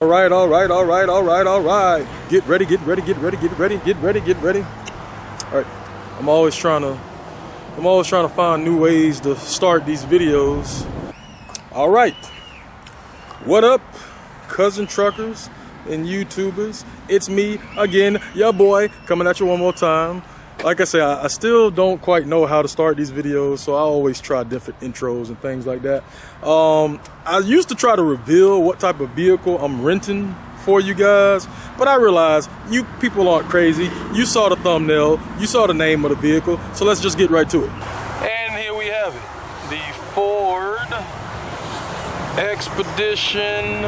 All right. Get ready. All right. I'm always trying to find new ways to start these videos. All right. What up, cousin truckers and YouTubers? It's me again, your boy, coming at you one more time. Like I say, I still don't quite know how to start these videos, so I always try different intros and things like that. I used to try to reveal what type of vehicle I'm renting for you guys, but I realized you people aren't crazy. You saw the thumbnail, you saw the name of the vehicle, so let's just get right to it. And here we have it, the Ford Expedition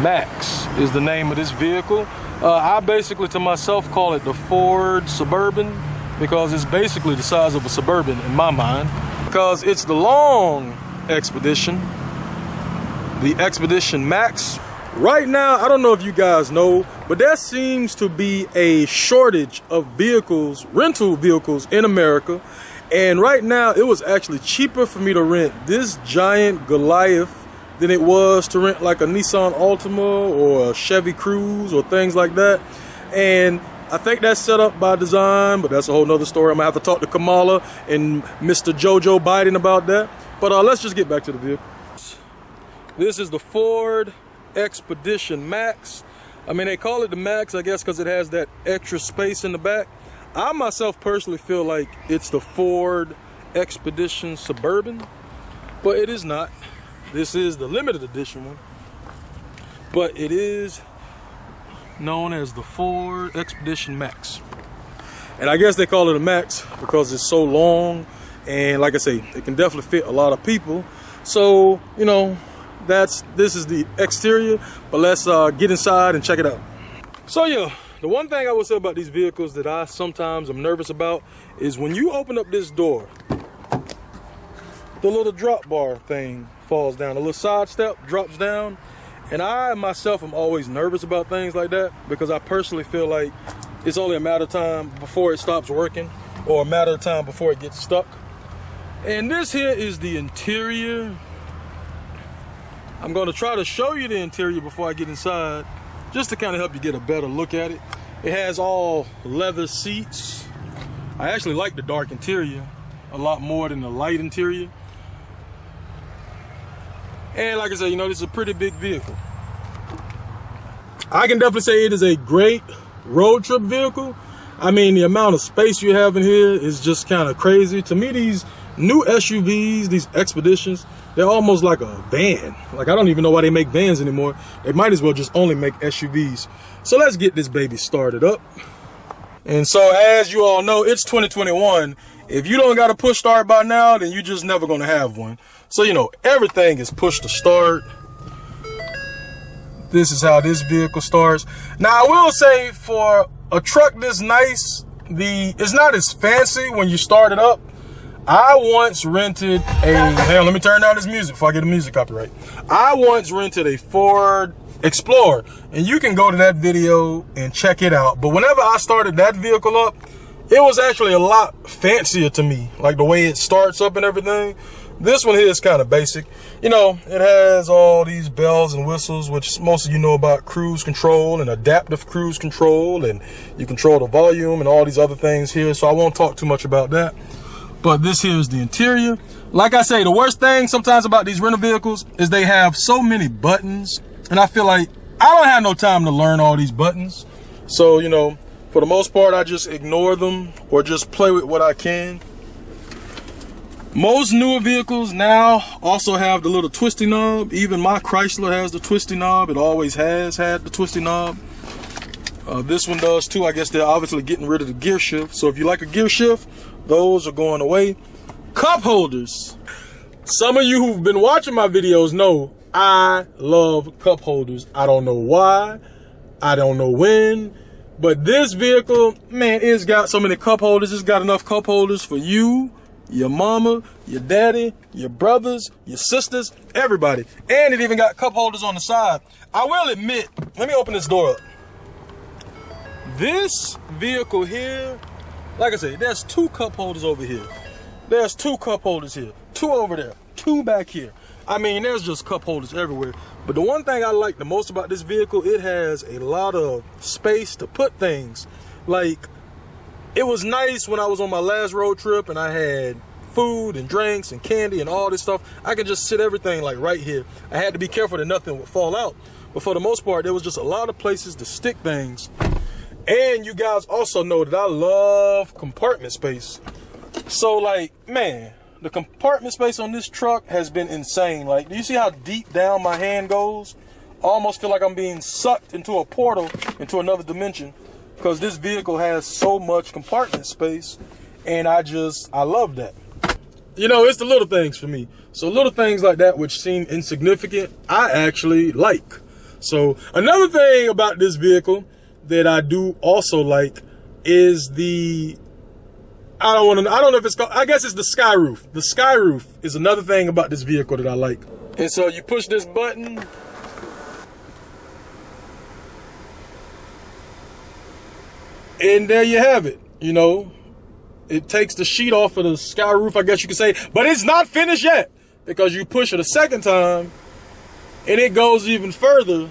Max is the name of this vehicle. I basically to myself call it the Ford Suburban because it's basically the size of a Suburban in my mind, because it's the long Expedition, the Expedition Max. Right now, I don't know if you guys know, but there seems to be a shortage of vehicles, rental vehicles in America. And right now, it was actually cheaper for me to rent this giant Goliath than it was to rent like a Nissan Altima or a Chevy Cruze or things like that. And I think that's set up by design, but that's a whole nother story. I'm gonna have to talk to Kamala and Mr. Jojo Biden about that. But let's just get back to the vehicle. This is the Ford Expedition Max. I mean, they call it the Max, I guess, because it has that extra space in the back. I myself personally feel like it's the Ford Expedition Suburban, but it is not. This is the limited edition one, but it is known as the Ford Expedition Max. And I guess they call it a Max because it's so long, and like I say, it can definitely fit a lot of people. So, you know, this is the exterior, but let's get inside and check it out. So yeah, the one thing I will say about these vehicles that I sometimes am nervous about is when you open up this door, the little drop bar thing falls down, a little side step drops down, and I myself am always nervous about things like that because I personally feel like it's only a matter of time before it stops working or a matter of time before it gets stuck. And this here is the interior. I'm going to try to show you the interior before I get inside, just to kind of help you get a better look at it. It has all leather seats. I actually like the dark interior a lot more than the light interior. And like I said, you know, this is a pretty big vehicle. I can definitely say it is a great road trip vehicle. I mean, the amount of space you have in here is just kind of crazy. To me, these new SUVs, these Expeditions, they're almost like a van. Like, I don't even know why they make vans anymore. They might as well just only make SUVs. So let's get this baby started up. And so as you all know, it's 2021. If you don't got a push start by now, then you're just never gonna have one. So, you know, everything is push to start. This is how this vehicle starts. Now, I will say for a truck this nice, it's not as fancy when you start it up. I once rented hang on, let me turn down this music before I get a music copyright. I once rented a Ford Explorer, and you can go to that video and check it out. But whenever I started that vehicle up, it was actually a lot fancier to me, like the way it starts up and everything. This one here is kind of basic. You know, it has all these bells and whistles, which most of you know about cruise control and adaptive cruise control, and you control the volume and all these other things here. So I won't talk too much about that. But this here is the interior. Like I say, the worst thing sometimes about these rental vehicles is they have so many buttons, and I feel like I don't have no time to learn all these buttons. So, you know, for the most part, I just ignore them or just play with what I can. Most newer vehicles now also have the little twisty knob. Even my Chrysler has the twisty knob. It always has had the twisty knob. This one does too. I guess they're obviously getting rid of the gear shift. So if you like a gear shift, those are going away. Cup holders. Some of you who've been watching my videos know I love cup holders. I don't know why. I don't know when. But this vehicle, man, it's got so many cup holders. It's got enough cup holders for you, your mama, your daddy, your brothers, your sisters, everybody. And it even got cup holders on the side. I will admit, let me open this door up. This vehicle here, like I said, there's 2 cup holders over here. There's 2 cup holders here, 2 over there, 2 back here. I mean, there's just cup holders everywhere. But the one thing I like the most about this vehicle, it has a lot of space to put things. Like, it was nice when I was on my last road trip and I had food and drinks and candy and all this stuff. I could just sit everything like right here. I had to be careful that nothing would fall out. But for the most part, there was just a lot of places to stick things. And you guys also know that I love compartment space. So like, man, the compartment space on this truck has been insane. Like, do you see how deep down my hand goes? I almost feel like I'm being sucked into a portal, into another dimension, because this vehicle has so much compartment space, and I love that. You know, it's the little things for me. So little things like that, which seem insignificant, I actually like. So another thing about this vehicle that I do also like is the, I don't know if it's called, I guess it's the sky roof. The sky roof is another thing about this vehicle that I like. And so you push this button, and there you have it. You know, it takes the sheet off of the sky roof, I guess you could say, but it's not finished yet, because you push it a second time and it goes even further,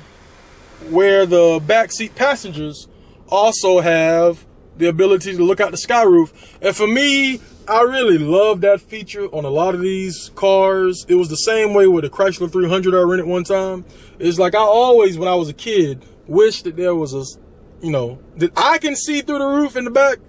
where the backseat passengers also have the ability to look out the sky roof. And for me, I really love that feature on a lot of these cars. It was the same way with the Chrysler 300 I rented one time. It's like I always, when I was a kid, wished that there was a, you know, that I can see through the roof in the back.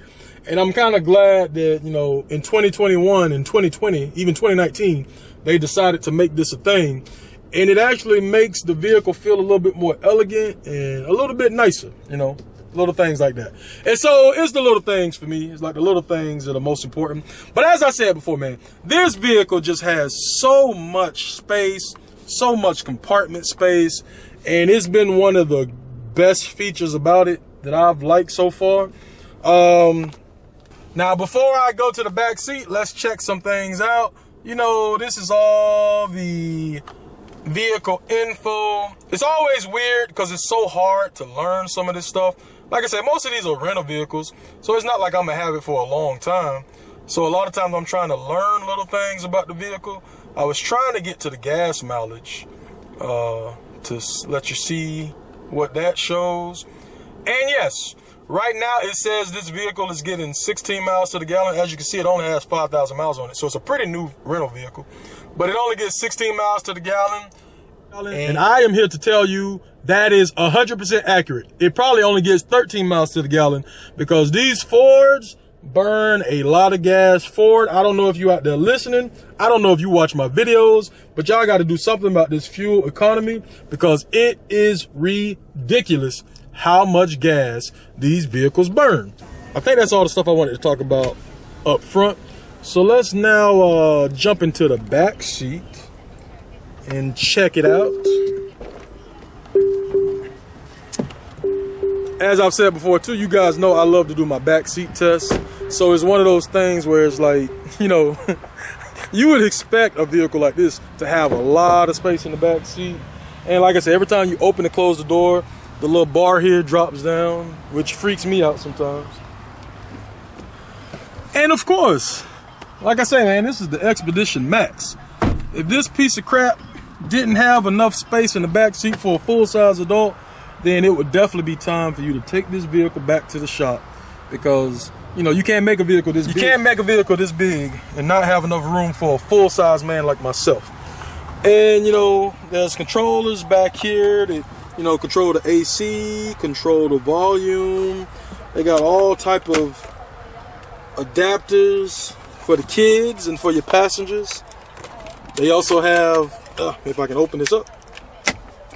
And I'm kind of glad that, you know, in 2021 and 2020, even 2019, they decided to make this a thing. And it actually makes the vehicle feel a little bit more elegant and a little bit nicer, you know. Little things like that. And so it's the little things for me. It's like the little things that are most important. But as I said before, man, this vehicle just has so much space, so much compartment space, and it's been one of the best features about it that I've liked so far. Now, before I go to the back seat, let's check some things out. You know, this is all the vehicle info. It's always weird because it's so hard to learn some of this stuff. Like I said, most of these are rental vehicles, so it's not like I'm gonna have it for a long time. So a lot of times I'm trying to learn little things about the vehicle. I was trying to get to the gas mileage to let you see what that shows. And yes, right now it says this vehicle is getting 16 miles to the gallon. As you can see, it only has 5,000 miles on it, so it's a pretty new rental vehicle. But it only gets 16 miles to the gallon. And I am here to tell you that is 100% accurate. It probably only gets 13 miles to the gallon because these Fords burn a lot of gas. Ford, I don't know if you out there listening. I don't know if you watch my videos, but y'all got to do something about this fuel economy because it is ridiculous how much gas these vehicles burn. I think that's all the stuff I wanted to talk about up front. So let's now jump into the back seat and check it out. As I've said before too, you guys know I love to do my back seat test. So it's one of those things where it's like, you know, you would expect a vehicle like this to have a lot of space in the back seat. And like I said, every time you open and close the door, the little bar here drops down, which freaks me out sometimes. And of course, like I say, man, this is the Expedition Max. If this piece of crap didn't have enough space in the back seat for a full-size adult, then it would definitely be time for you to take this vehicle back to the shop, because you know you can't make a vehicle this big. You can't make a vehicle this big and not have enough room for a full-size man like myself. And you know, there's controllers back here that, you know, control the AC, control the volume. They got all type of adapters for the kids and for your passengers. They also have, if I can open this up,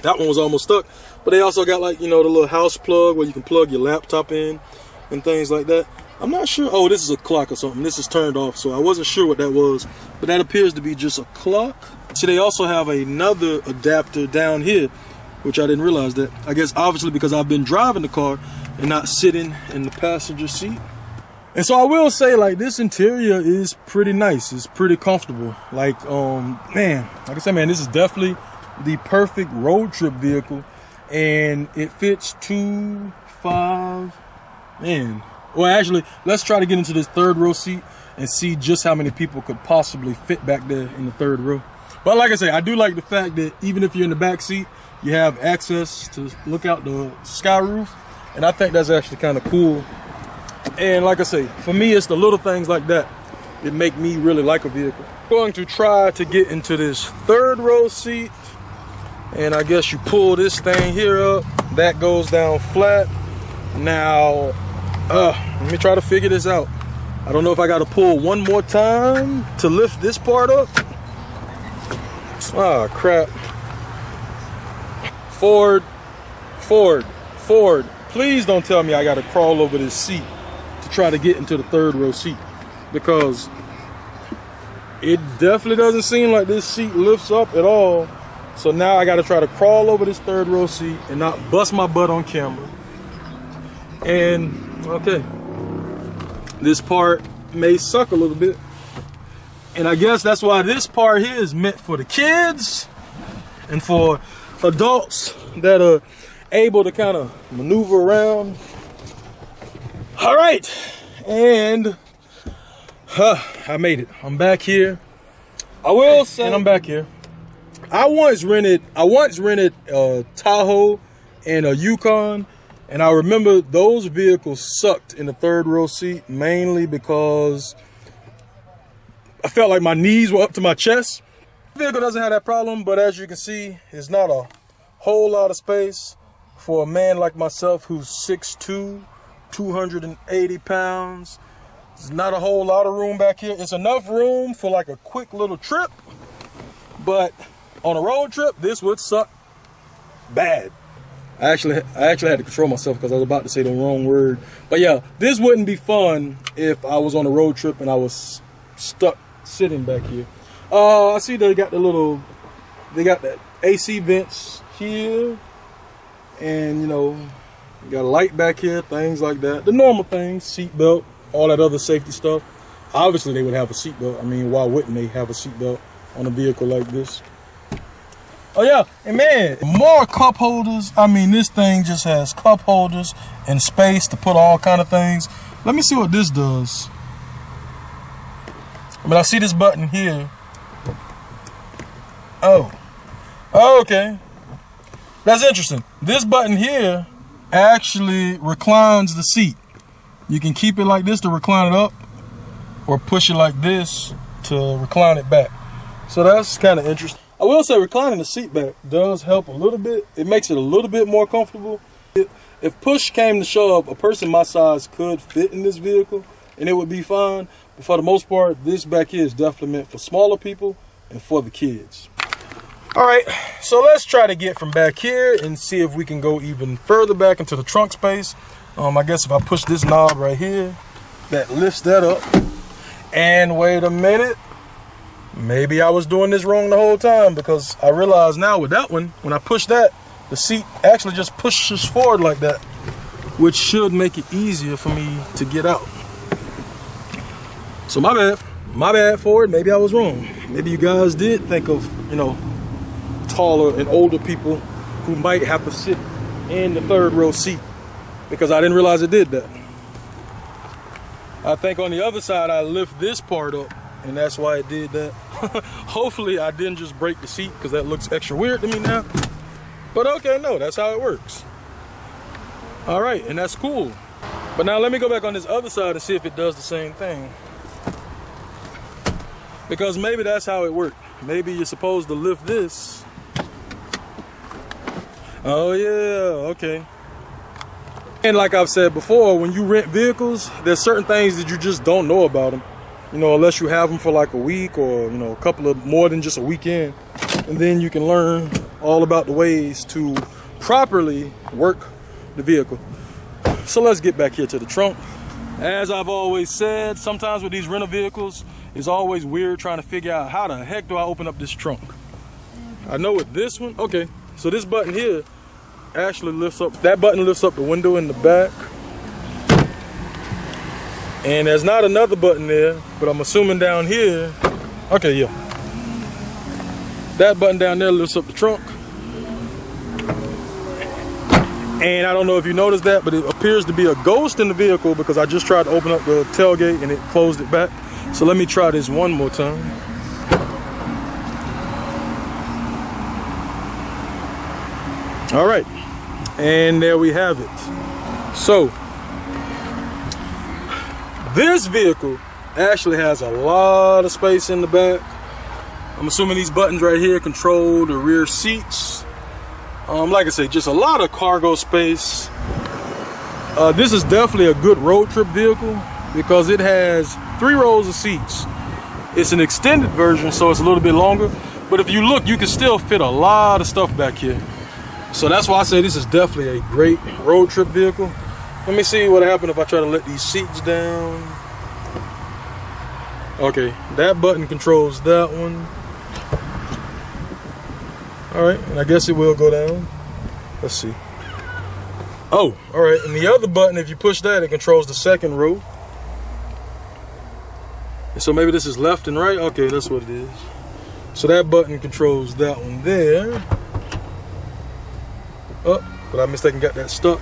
that one was almost stuck. But they also got, like, you know, the little house plug where you can plug your laptop in and things like that. I'm not sure. Oh, this is a clock or something. This is turned off, so I wasn't sure what that was. But that appears to be just a clock. See, they also have another adapter down here, which I didn't realize that. I guess obviously because I've been driving the car and not sitting in the passenger seat. And so I will say, like, this interior is pretty nice. It's pretty comfortable. Like, man, like I said, man, this is definitely the perfect road trip vehicle. And it fits 2, 5, man. Well, actually, let's try to get into this third row seat and see just how many people could possibly fit back there in the third row. But like I say, I do like the fact that even if you're in the back seat, you have access to look out the sky roof. And I think that's actually kind of cool. And like I say, for me, it's the little things like that that make me really like a vehicle. I'm going to try to get into this third row seat. And I guess you pull this thing here up. That goes down flat. Now, let me try to figure this out. I don't know if I got to pull one more time to lift this part up. Ah, crap. Ford. Please don't tell me I got to crawl over this seat to try to get into the third row seat, because it definitely doesn't seem like this seat lifts up at all. So now I got to try to crawl over this third row seat and not bust my butt on camera. And okay, this part may suck a little bit, and I guess that's why this part here is meant for the kids and for adults that are able to kind of maneuver around. All right, and I made it. I'm back here. I will say, and I'm back here. I once rented a Tahoe and a Yukon, and I remember those vehicles sucked in the third row seat, mainly because I felt like my knees were up to my chest. The vehicle doesn't have that problem, but as you can see, it's not a whole lot of space for a man like myself who's 6'2", 280 pounds. There's not a whole lot of room back here. It's enough room for like a quick little trip, but on a road trip, this would suck bad. I actually had to control myself because I was about to say the wrong word. But yeah, this wouldn't be fun if I was on a road trip and I was stuck sitting back here. I see they got that AC vents here, and you know, you got a light back here, things like that. The normal things, seat belt, all that other safety stuff. Obviously, they would have a seat belt. I mean, why wouldn't they have a seat belt on a vehicle like this? Oh yeah, and man, more cup holders. I mean, this thing just has cup holders and space to put all kind of things. Let me see what this does. I mean, I see this button here. Oh, okay. That's interesting. This button here actually reclines the seat. You can keep it like this to recline it up, or push it like this to recline it back. So that's kind of interesting. I will say reclining the seat back does help a little bit. It makes it a little bit more comfortable. If push came to shove, a person my size could fit in this vehicle and it would be fine. But for the most part, this back here is definitely meant for smaller people and for the kids. All right, so let's try to get from back here and see if we can go even further back into the trunk space. I guess if I push this knob right here, that lifts that up. And wait a minute. Maybe I was doing this wrong the whole time, because I realize now with that one, when I push that, the seat actually just pushes forward like that, which should make it easier for me to get out. So my bad Ford. Maybe I was wrong. Maybe you guys did think of, you know, taller and older people who might have to sit in the third row seat, because I didn't realize it did that. I think on the other side, I lift this part up, and that's why it did that. Hopefully I didn't just break the seat, because that looks extra weird to me now. But okay, no, that's how it works. All right, and that's cool. But now let me go back on this other side and see if it does the same thing. Because maybe that's how it worked. Maybe you're supposed to lift this. Oh yeah, okay. And like I've said before, when you rent vehicles, there's certain things that you just don't know about them. You know, unless you have them for like a week, or, you know, a couple of more than just a weekend. And then you can learn all about the ways to properly work the vehicle. So let's get back here to the trunk. As I've always said, sometimes with these rental vehicles, it's always weird trying to figure out how the heck do I open up this trunk. I know with this one, okay, so this button here actually lifts up, that button lifts up the window in the back. And there's not another button there, but I'm assuming down here, okay, yeah. That button down there lifts up the trunk. And I don't know if you noticed that, but it appears to be a ghost in the vehicle, because I just tried to open up the tailgate and it closed it back. So let me try this one more time. All right, and there we have it. So this vehicle actually has a lot of space in the back. I'm assuming these buttons right here control the rear seats. Like I say, just a lot of cargo space. This is definitely a good road trip vehicle because it has 3 rows of seats. It's an extended version, so it's a little bit longer. But if you look, you can still fit a lot of stuff back here. So that's why I say this is definitely a great road trip vehicle. Let me see what happens if I try to let these seats down. Okay, that button controls that one. All right, and I guess it will go down. Let's see. Oh, all right, and the other button, if you push that, it controls the second row. So maybe this is left and right. Okay, that's what it is. So that button controls that one there. Oh, but I mistakenly got that stuck.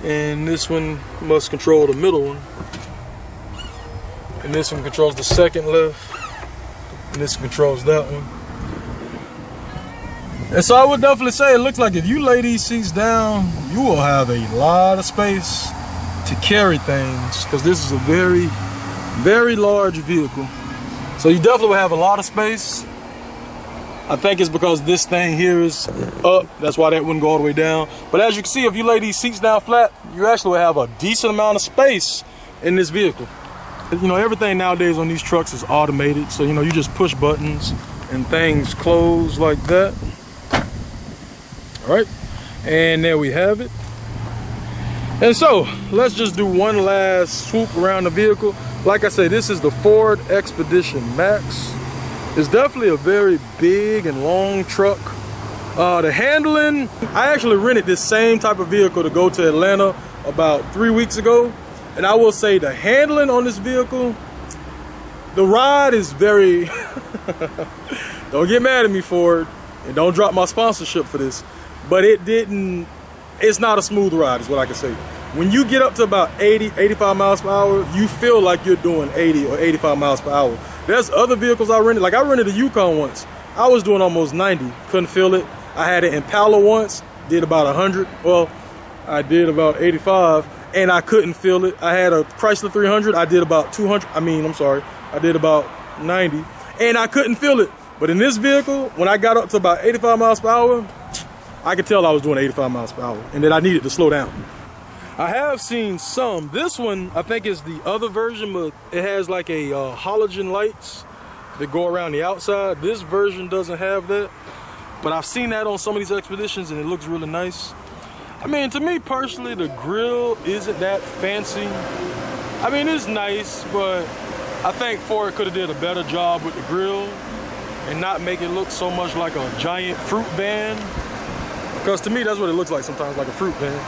And this one must control the middle one. And this one controls the second left. And this controls that one. And so I would definitely say it looks like if you lay these seats down, you will have a lot of space to carry things, because this is a very, very large vehicle. So you definitely will have a lot of space. I think it's because this thing here is up. That's why that wouldn't go all the way down. But as you can see, if you lay these seats down flat, you actually will have a decent amount of space in this vehicle. You know, everything nowadays on these trucks is automated. So, you know, you just push buttons and things close like that. All right, and there we have it. And so let's just do one last swoop around the vehicle. Like I say, this is the Ford Expedition Max. It's definitely a very big and long truck. The handling, I actually rented this same type of vehicle to go to Atlanta about 3 weeks ago. And I will say the handling on this vehicle, the ride is very, don't get mad at me, Ford, and don't drop my sponsorship for this. But it's not a smooth ride is what I can say. When you get up to about 80, 85 miles per hour, you feel like you're doing 80 or 85 miles per hour. There's other vehicles I rented. Like I rented a Yukon once. I was doing almost 90, couldn't feel it. I had an Impala once, did about 100. Well, I did about 85 and I couldn't feel it. I had a Chrysler 300, I did about 200. I did about 90 and I couldn't feel it. But in this vehicle, when I got up to about 85 miles per hour, I could tell I was doing 85 miles per hour and that I needed to slow down. I have seen some. This one, I think, is the other version, but it has like a halogen lights that go around the outside. This version doesn't have that, but I've seen that on some of these Expeditions and it looks really nice. I mean, to me personally, the grill isn't that fancy. I mean, it's nice, but I think Ford could have did a better job with the grill and not make it look so much like a giant fruit van. Because to me, that's what it looks like sometimes, like a fruit van.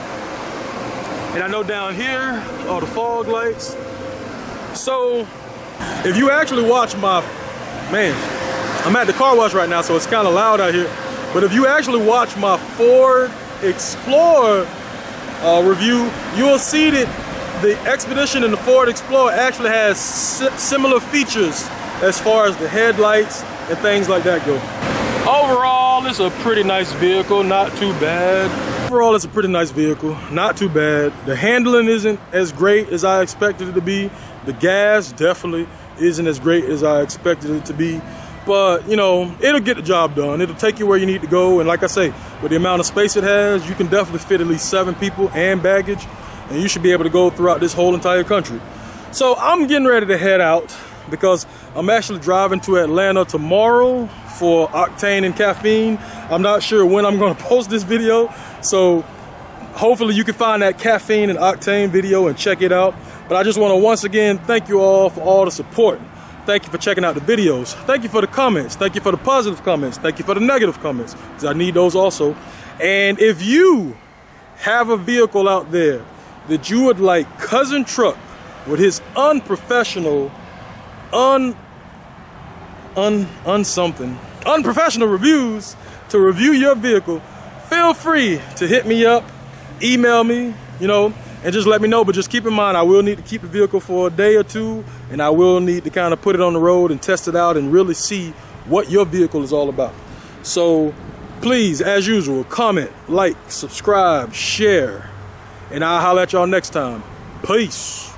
And I know down here are the fog lights. So if you actually watch my, man, I'm at the car wash right now, so it's kind of loud out here. But if you actually watch my Ford Explorer review, you'll see that the Expedition and the Ford Explorer actually has similar features as far as the headlights and things like that go. Overall, it's a pretty nice vehicle, not too bad. Overall, it's a pretty nice vehicle, not too bad. The handling isn't as great as I expected it to be. The gas definitely isn't as great as I expected it to be. But, you know, it'll get the job done. It'll take you where you need to go. And like I say, with the amount of space it has, you can definitely fit at least 7 people and baggage. And you should be able to go throughout this whole entire country. So I'm getting ready to head out because I'm actually driving to Atlanta tomorrow for Octane and Caffeine. I'm not sure when I'm going to post this video, so hopefully you can find that Caffeine and Octane video and check it out. But I just want to once again thank you all for all the support. Thank you for checking out the videos. Thank you for the comments. Thank you for the positive comments. Thank you for the negative comments, because I need those also. And if you have a vehicle out there that you would like Cuzzintruck with his unprofessional unprofessional reviews to review your vehicle, feel free to hit me up, email me, you know, and just let me know. But just keep in mind, I will need to keep the vehicle for a day or two, and I will need to kind of put it on the road and test it out and really see what your vehicle is all about. So Please, as usual, comment, like, subscribe, share, and I'll holler at y'all next time. Peace.